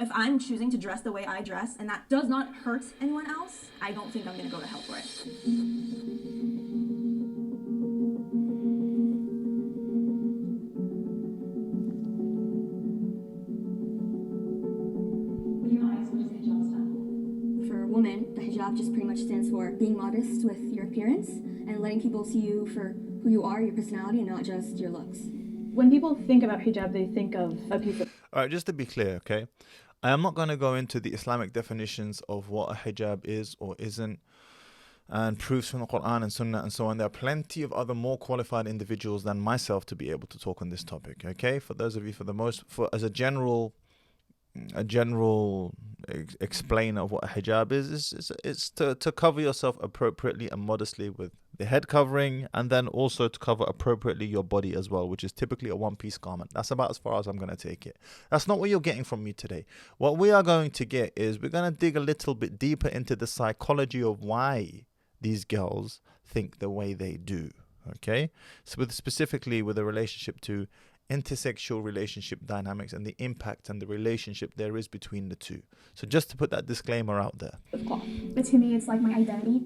If I'm choosing to dress the way I dress and that does not hurt anyone else, I don't think I'm gonna go to hell for it. For women, the hijab just pretty much stands for being modest with your appearance and letting people see you for who you are, your personality, and not just your looks. When people think about hijab, they think of a piece of... All right, just to be clear, okay? I am not going to go into the Islamic definitions of what a hijab is or isn't and proofs from the Quran and Sunnah and so on. There are plenty of other more qualified individuals than myself to be able to talk on this topic, okay? For those of you, as a general explainer of what a hijab is it's to cover yourself appropriately and modestly with the head covering, and then also to cover appropriately your body as well, which is typically a one-piece garment. That's about as far as I'm going to take it. That's not what you're getting from me today. What we are going to get is we're going to dig a little bit deeper into the psychology of why these girls think the way they do, okay? So specifically with a relationship to intersexual relationship dynamics and the impact and the relationship there is between the two. So just to put that disclaimer out there. But to me, it's like my identity.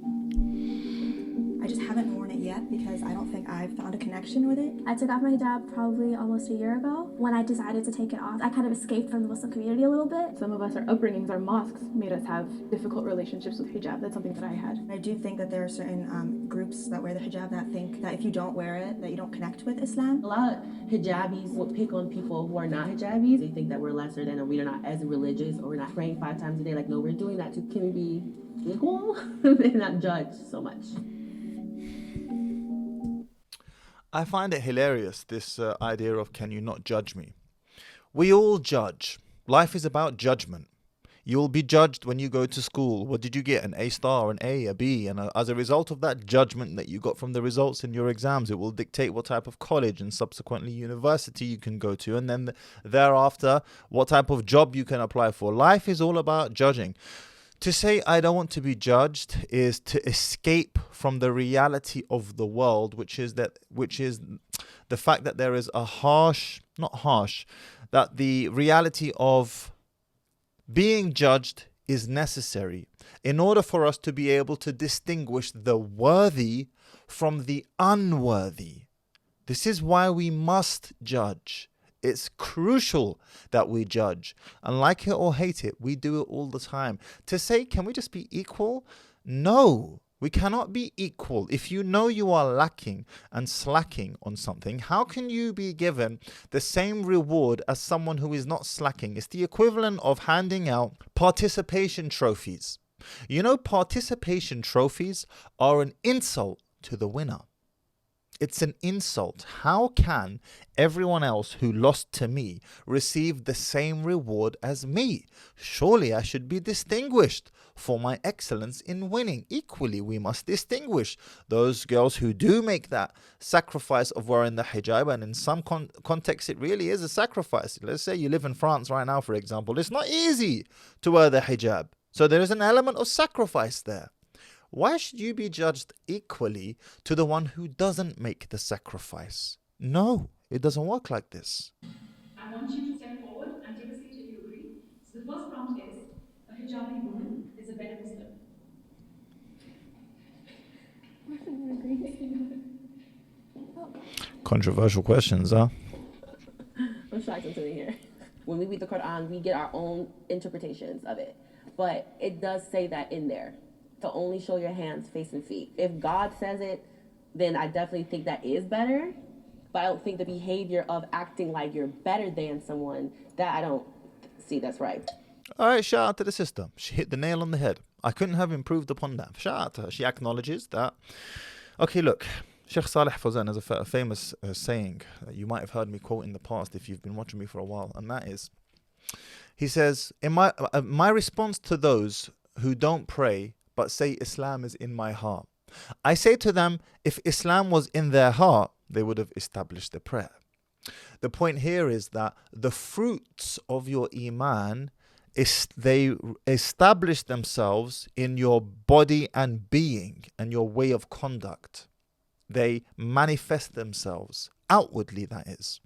I just haven't worn it yet because I don't think I've found a connection with it. I took off my hijab probably almost a year ago. When I decided to take it off, I kind of escaped from the Muslim community a little bit. Some of us, our upbringings, our mosques made us have difficult relationships with hijab. That's something that I had. I do think that there are certain groups that wear the hijab that think that if you don't wear it, that you don't connect with Islam. A lot of hijabis will pick on people who are not hijabis. They think that we're lesser than, or we are not as religious, or we're not praying 5 times a day. Like, no, we're doing that too. Can we be equal and not judge so much? I find it hilarious, this idea of can you not judge me? We all judge. Life is about judgment. You'll be judged when you go to school. What did you get? An A star, an A, a B? And as a result of that judgment that you got from the results in your exams, it will dictate what type of college and subsequently university you can go to. And then thereafter, what type of job you can apply for. Life is all about judging. To say I don't want to be judged is to escape from the reality of the world, which is the fact that there is that the reality of being judged is necessary in order for us to be able to distinguish the worthy from the unworthy. This is why we must judge. It's crucial that we judge. And like it or hate it, we do it all the time. To say, can we just be equal? No, we cannot be equal. If you know you are lacking and slacking on something, how can you be given the same reward as someone who is not slacking? It's the equivalent of handing out participation trophies. You know, participation trophies are an insult to the winner. It's an insult. How can everyone else who lost to me receive the same reward as me? Surely I should be distinguished for my excellence in winning. Equally, we must distinguish those girls who do make that sacrifice of wearing the hijab, and in some context it really is a sacrifice. Let's say you live in France right now, for example. It's not easy to wear the hijab. So there is an element of sacrifice there. Why should you be judged equally to the one who doesn't make the sacrifice? No, it doesn't work like this. I want you to step forward and take a seat if you agree. So the first prompt is, a hijabi woman is a better Muslim. Controversial questions, huh? I'm shocked I'm sitting here. When we read the Quran, we get our own interpretations of it. But it does say that in there, to only show your hands, face, and feet. If God says it, then I definitely think that is better. But I don't think the behavior of acting like you're better than someone, that I don't see that's right. All right, shout out to the sister. She hit the nail on the head. I couldn't have improved upon that. Shout out to her. She acknowledges that. Okay, look. Sheikh Saleh Fawzan has a famous saying that you might have heard me quote in the past if you've been watching me for a while. And that is, he says, in my response to those who don't pray but say Islam is in my heart, I say to them, if Islam was in their heart, they would have established the prayer. The point here is that the fruits of your iman, they establish themselves in your body and being and your way of conduct. They manifest themselves outwardly, that is.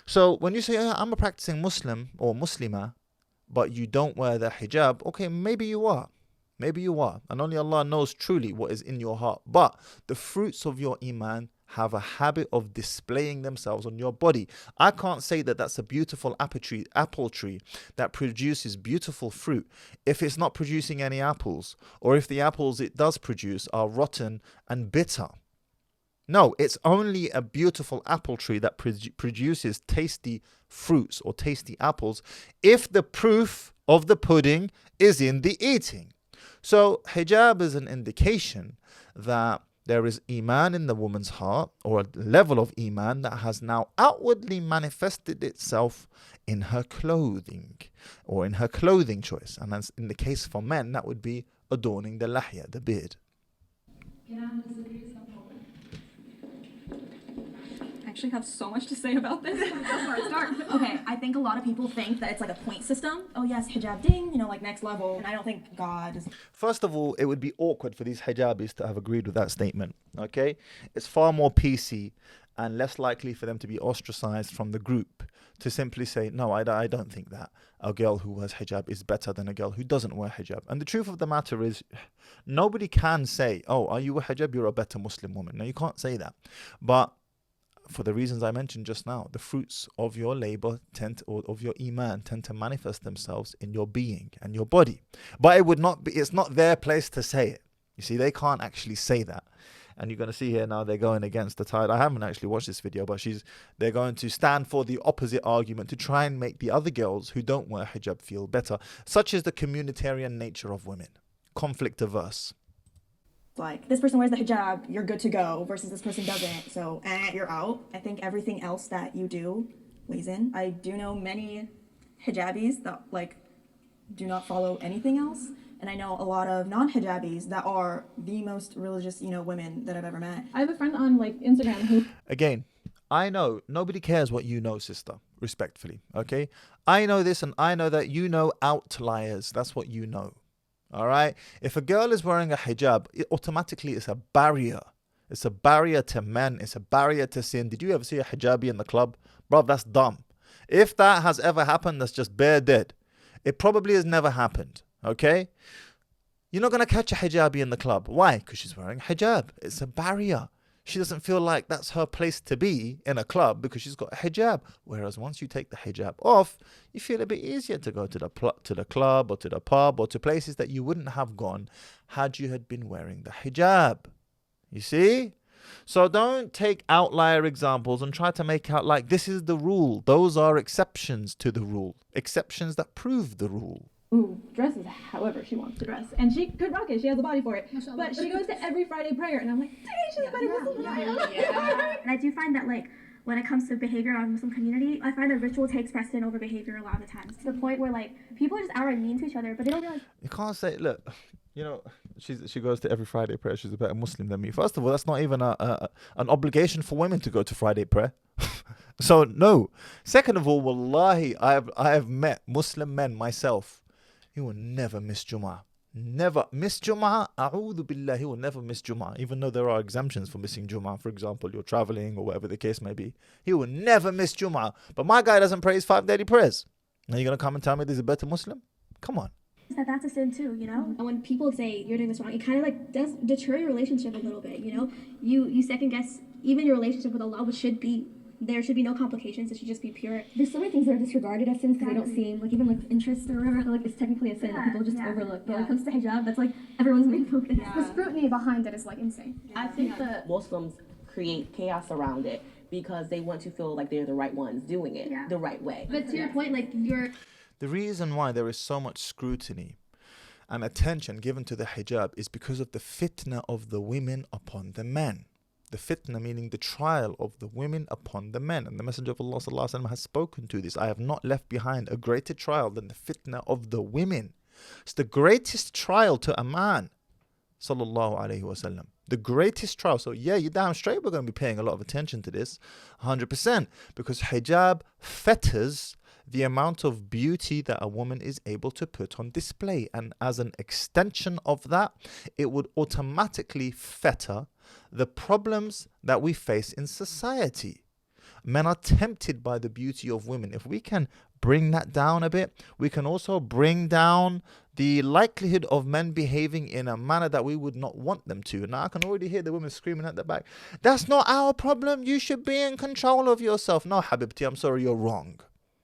So when you say, I'm a practicing Muslim or Muslimah, but you don't wear the hijab, okay, maybe you are. Maybe you are. And only Allah knows truly what is in your heart. But the fruits of your iman have a habit of displaying themselves on your body. I can't say that that's a beautiful apple tree that produces beautiful fruit if it's not producing any apples, or if the apples it does produce are rotten and bitter. No, it's only a beautiful apple tree that produces tasty fruits or tasty apples if the proof of the pudding is in the eating. So hijab is an indication that there is iman in the woman's heart, or a level of iman that has now outwardly manifested itself in her clothing, or in her clothing choice. And as in the case for men, that would be adorning the lahya, the beard. Can I disagree with some point? I actually have so much to say about this. Okay, I think a lot of people think that it's like a point system. Oh yes, hijab ding, like next level. And I don't think God is... First of all, it would be awkward for these hijabis to have agreed with that statement, okay? It's far more PC and less likely for them to be ostracized from the group to simply say, no, I don't think that a girl who wears hijab is better than a girl who doesn't wear hijab. And the truth of the matter is, nobody can say, oh, are you a hijab? You're a better Muslim woman. No, you can't say that. But for the reasons I mentioned just now, the fruits of your labor of your iman tend to manifest themselves in your being and your body. But it's not their place to say it. You see, they can't actually say that. And you're going to see here now they're going against the tide. I haven't actually watched this video, but they're going to stand for the opposite argument to try and make the other girls who don't wear hijab feel better. Such is the communitarian nature of women. Conflict averse. Like, this person wears the hijab, you're good to go, versus this person doesn't, so you're out. I think everything else that you do weighs in. I do know many hijabis that do not follow anything else, and I know a lot of non-hijabis that are the most religious, women that I've ever met. I have a friend on Instagram who... Again, I know nobody cares what you know, sister, respectfully, okay? I know this, and I know that you know outliers. That's what you know. All right. If a girl is wearing a hijab, automatically it's a barrier. It's a barrier to men. It's a barrier to sin. Did you ever see a hijabi in the club? Bro, that's dumb. If that has ever happened, that's just bare dead. It probably has never happened. Okay. You're not going to catch a hijabi in the club. Why? Because she's wearing a hijab. It's a barrier. She doesn't feel like that's her place to be in a club because she's got a hijab. Whereas once you take the hijab off, you feel a bit easier to go to the club or to the pub or to places that you wouldn't have gone had you had been wearing the hijab. You see? So don't take outlier examples and try to make out like this is the rule. Those are exceptions to the rule. Exceptions that prove the rule. Who dresses however she wants to dress, and she could rock it. She has the body for it. But she goes to every Friday prayer, and I'm like, dang, she's a better Muslim than I am. And I do find that when it comes to behavior in the Muslim community, I find that ritual takes precedent over behavior a lot of the times, to the point where people are just outright mean to each other, but they don't realize. You can't say, look, she goes to every Friday prayer. She's a better Muslim than me. First of all, that's not even an obligation for women to go to Friday prayer. So no. Second of all, wallahi, I have met Muslim men myself. He will never miss Jum'ah. Never miss Jum'ah. A'udhu billah, he will never miss Jum'ah. Even though there are exemptions for missing Jum'ah. For example, you're traveling or whatever the case may be. He will never miss Jum'ah. But my guy doesn't pray his 5 daily prayers. Now you're going to come and tell me there's a better Muslim? Come on. That's a sin too, And when people say you're doing this wrong, it kind of does deter your relationship a little bit, You second guess even your relationship with Allah, which there should be no complications. It should just be pure. There's so many things that are disregarded as sins because they don't seem even interest or whatever. It's technically a sin that people just overlook. But when it comes to hijab, that's everyone's main focus. The scrutiny behind it is insane. I think that Muslims create chaos around it because they want to feel like they're the right ones doing it the right way. But to your point, The reason why there is so much scrutiny and attention given to the hijab is because of the fitnah of the women upon the men. The fitnah meaning the trial of the women upon the men. And the Messenger of Allah ﷺ has spoken to this. I have not left behind a greater trial than the fitnah of the women. It's the greatest trial to a man. Sallallahu Alaihi Wasallam. The greatest trial. So yeah, you're damn straight we're going to be paying a lot of attention to this. 100%. Because hijab fetters the amount of beauty that a woman is able to put on display. And as an extension of that, it would automatically fetter the problems that we face in society. Men are tempted by the beauty of women. If we can bring that down a bit, we can also bring down the likelihood of men behaving in a manner that we would not want them to. Now, I can already hear the women screaming at the back, that's not our problem. You should be in control of yourself. No, Habibti, I'm sorry, you're wrong.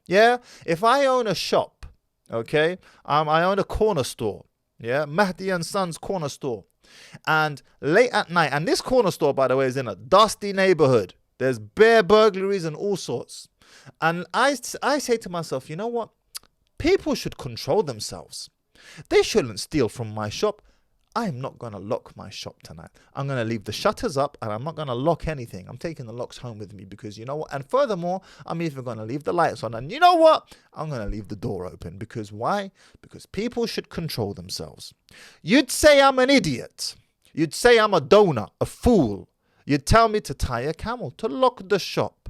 Yeah? If I own a shop, okay, I own a corner store, yeah, Mahdi and Sons corner store, and late at night, and this corner store, by the way, is in a dusty neighborhood. There's bare burglaries and all sorts. And I say to myself, you know what? People should control themselves. They shouldn't steal from my shop. I'm not going to lock my shop tonight. I'm going to leave the shutters up and I'm not going to lock anything. I'm taking the locks home with me because you know what? And furthermore, I'm even going to leave the lights on. And you know what? I'm going to leave the door open. Because why? Because people should control themselves. You'd say I'm an idiot. You'd say I'm a donut, a fool. You'd tell me to tie a camel, to lock the shop.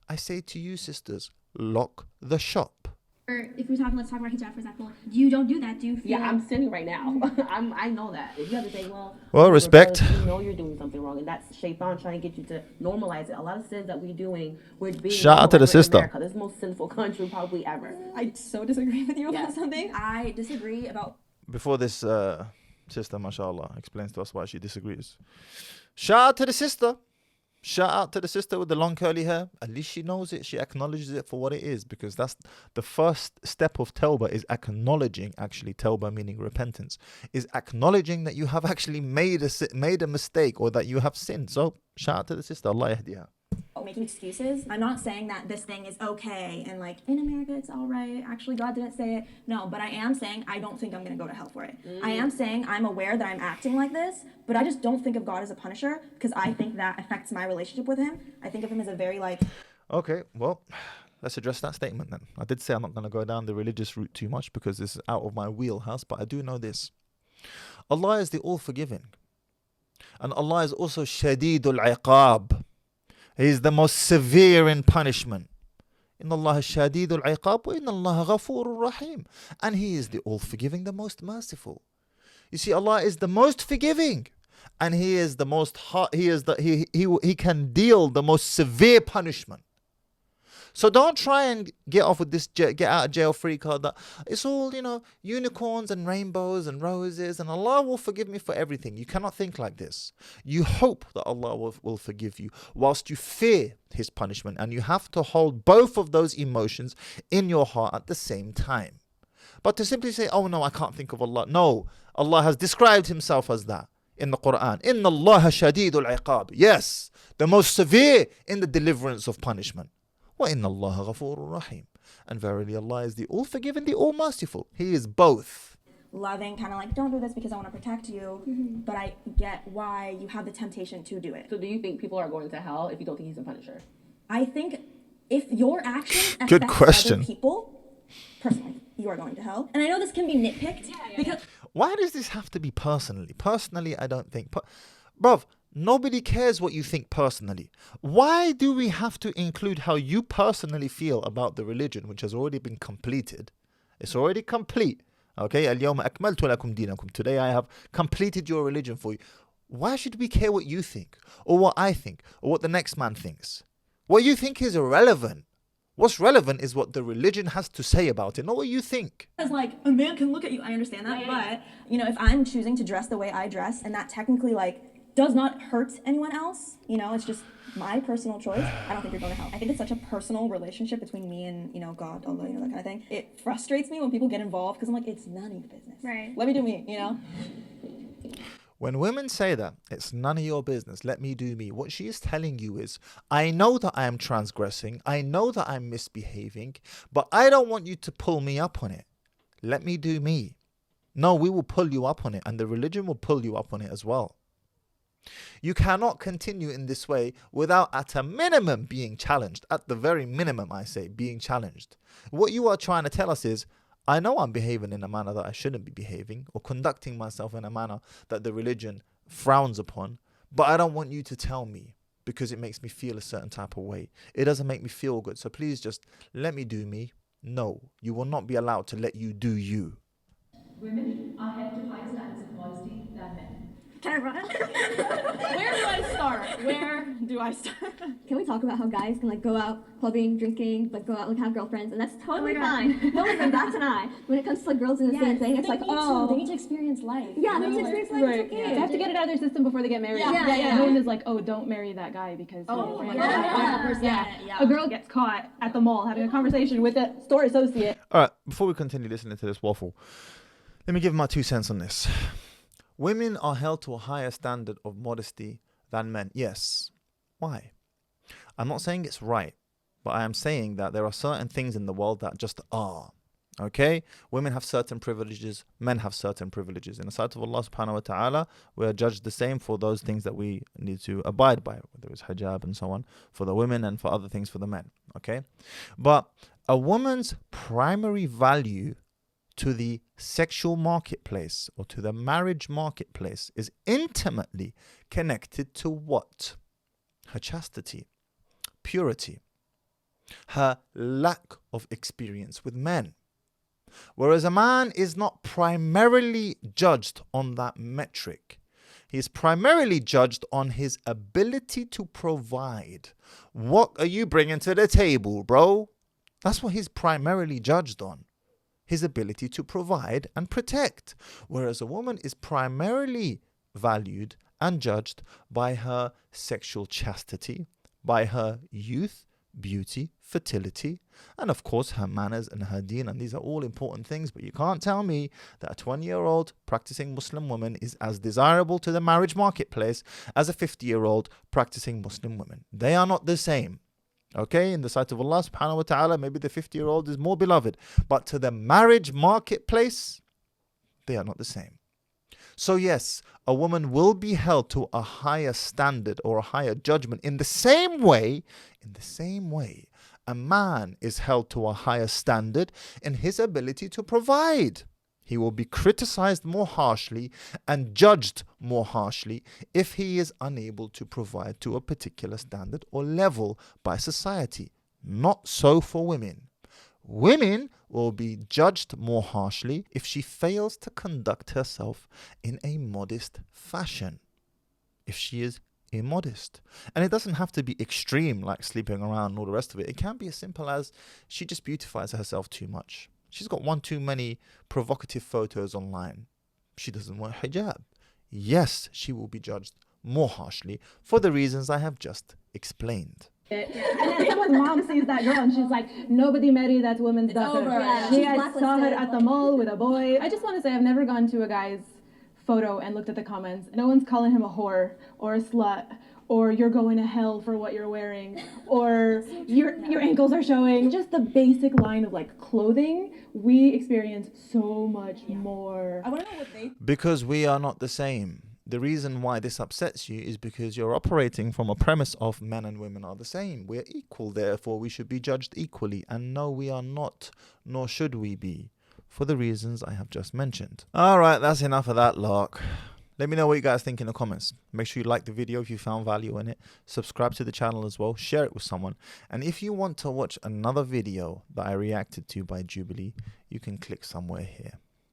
I say to you, sisters, lock the shop. Or if we're talking, let's talk about hijab, for example. You don't do that, do you feel? Yeah, I'm sinning right now. I know that. If you have to say, well, respect. You know you're doing something wrong, and that's shaitan trying to get you to normalize it. A lot of sins that we're doing, we're being. Shout out to the sister. America. This is the most sinful country probably ever. I so disagree with you about something. I disagree about. Before this sister, mashallah, explains to us why she disagrees. Shout out to the sister. Shout out to the sister with the long curly hair. At least she knows it. She acknowledges it for what it is, because that's the first step of tawbah, is acknowledging, actually tawbah meaning repentance, is acknowledging that you have actually made a mistake or that you have sinned. So shout out to the sister. Allah yahdiha. Making excuses. I'm not saying that this thing is okay and like in America it's all right. Actually, God didn't say it. No, but I am saying I don't think I'm going to go to hell for it. I am saying I'm aware that I'm acting like this, but I just don't think of God as a punisher, because I think that affects my relationship with him. I think of him as a very like... Okay, well, let's address that statement then. I did say I'm not going to go down the religious route too much because this is out of my wheelhouse, but I do know this. Allah is the all-forgiving. And Allah is also Shadidul Iqab. He is the most severe in punishment. Inna Allah shadidul iqab wa inna Allah ghafurur rahim. And He is the all-forgiving, the most merciful. You see, Allah is the most forgiving, and He is the most He can deal the most severe punishment. So don't try and get off with this get out of jail free card that it's all, unicorns and rainbows and roses and Allah will forgive me for everything. You cannot think like this. You hope that Allah will forgive you whilst you fear His punishment, and you have to hold both of those emotions in your heart at the same time. But to simply say, oh no, I can't think of Allah. No, Allah has described Himself as that in the Quran. Inna Allah shadidul iqab. Yes, the most severe in the deliverance of punishment. وَإِنَّ اللَّهَ غَفُورٌ رَحِيمٌ. And verily Allah is the all-forgiving, the all-merciful. He is both. Loving, kind of like, don't do this because I want to protect you, but I get why you have the temptation to do it. So do you think people are going to hell if you don't think He's a punisher? I think if your actions Good affect question. other people, personally, you are going to hell. And I know this can be nitpicked because... Why does this have to be personally? Personally, I don't think... Bruv, nobody cares what you think personally. Why do we have to include how you personally feel about the religion, which has already been completed? It's already complete. Okay, اليوم أكملت لكم دينكم. Today I have completed your religion for you. Why should we care what you think, or what I think, or what the next man thinks? What you think is irrelevant. What's relevant is what the religion has to say about it, not what you think. It's like, a man can look at you, I understand that, but, if I'm choosing to dress the way I dress, and that technically, does not hurt anyone else, it's just my personal choice, I don't think you're going to hell. I think it's such a personal relationship between me and, God, Allah, that kind of thing. It frustrates me when people get involved, because I'm like, it's none of your business. Right. Let me do me, When women say that, it's none of your business, let me do me, what she is telling you is, I know that I am transgressing, I know that I'm misbehaving, but I don't want you to pull me up on it. Let me do me. No, we will pull you up on it, and the religion will pull you up on it as well. You cannot continue in this way without, at a minimum, being challenged. At the very minimum, I say, being challenged. What you are trying to tell us is, I know I'm behaving in a manner that I shouldn't be behaving, or conducting myself in a manner that the religion frowns upon, but I don't want you to tell me because it makes me feel a certain type of way. It doesn't make me feel good, so please just let me do me. No, you will not be allowed to let you do you. Women are held to higher standards of modesty than men. camera. Where do I start? Where do I start? Can we talk about how guys can like go out clubbing, drinking, like go out like have girlfriends, and that's totally fine. No one bats an eye. When it comes to like girls doing the same thing, it's like they need to experience life. yeah, they need to experience life. Right. It's okay. They have to get it out of their system before they get married. Yeah. No one is like, oh, don't marry that guy because. Oh, he is yeah. 100%. Yeah. A girl gets caught at the mall having a conversation with a store associate. All right, before we continue listening to this waffle, let me give my 2 cents on this. Women are held to a higher standard of modesty than men. Yes. Why? I'm not saying it's right, but I am saying that there are certain things in the world that just are. Okay? Women have certain privileges, men have certain privileges. In the sight of Allah subhanahu wa ta'ala, we are judged the same for those things that we need to abide by, whether it's hijab and so on, for the women and for other things for the men. Okay? But a woman's primary value to the sexual marketplace or to the marriage marketplace is intimately connected to what? Her chastity, purity, her lack of experience with men. Whereas a man is not primarily judged on that metric. He is primarily judged on his ability to provide. What are you bringing to the table, bro? That's what he's primarily judged on. His ability to provide and protect. Whereas a woman is primarily valued and judged by her sexual chastity, by her youth, beauty, fertility, and of course her manners and her deen. And these are all important things, but you can't tell me that a 20-year-old practicing Muslim woman is as desirable to the marriage marketplace as a 50-year-old practicing Muslim woman. They are not the same. Okay, in the sight of Allah subhanahu wa ta'ala, maybe the 50-year-old is more beloved. But to the marriage marketplace, they are not the same. So yes, a woman will be held to a higher standard or a higher judgment in the same way, a man is held to a higher standard in his ability to provide. He will be criticized more harshly and judged more harshly if he is unable to provide to a particular standard or level by society. Not so for women. Women will be judged more harshly if she fails to conduct herself in a modest fashion. If she is immodest. And it doesn't have to be extreme like sleeping around and all the rest of it. It can be as simple as she just beautifies herself too much. She's got one too many provocative photos online. She doesn't wear hijab. Yes, she will be judged more harshly for the reasons I have just explained. And then someone's mom sees that girl and she's like, nobody marry that woman's daughter. Yeah. She guys saw her at the mall with a boy. I just want to say I've never gone to a guy's photo and looked at the comments. No one's calling him a whore or a slut or you're going to hell for what you're wearing, or your ankles are showing. Just the basic line of like clothing, we experience so much more. I want to know what they. Because we are not the same. The reason why this upsets you is because you're operating from a premise of men and women are the same. We're equal, therefore we should be judged equally. And no, we are not, nor should we be, for the reasons I have just mentioned. All right, that's enough of that lark. Let me know what you guys think in the comments. Make sure you like the video if you found value in it. Subscribe to the channel as well. Share it with someone. And if you want to watch another video that I reacted to by Jubilee, you can click somewhere here.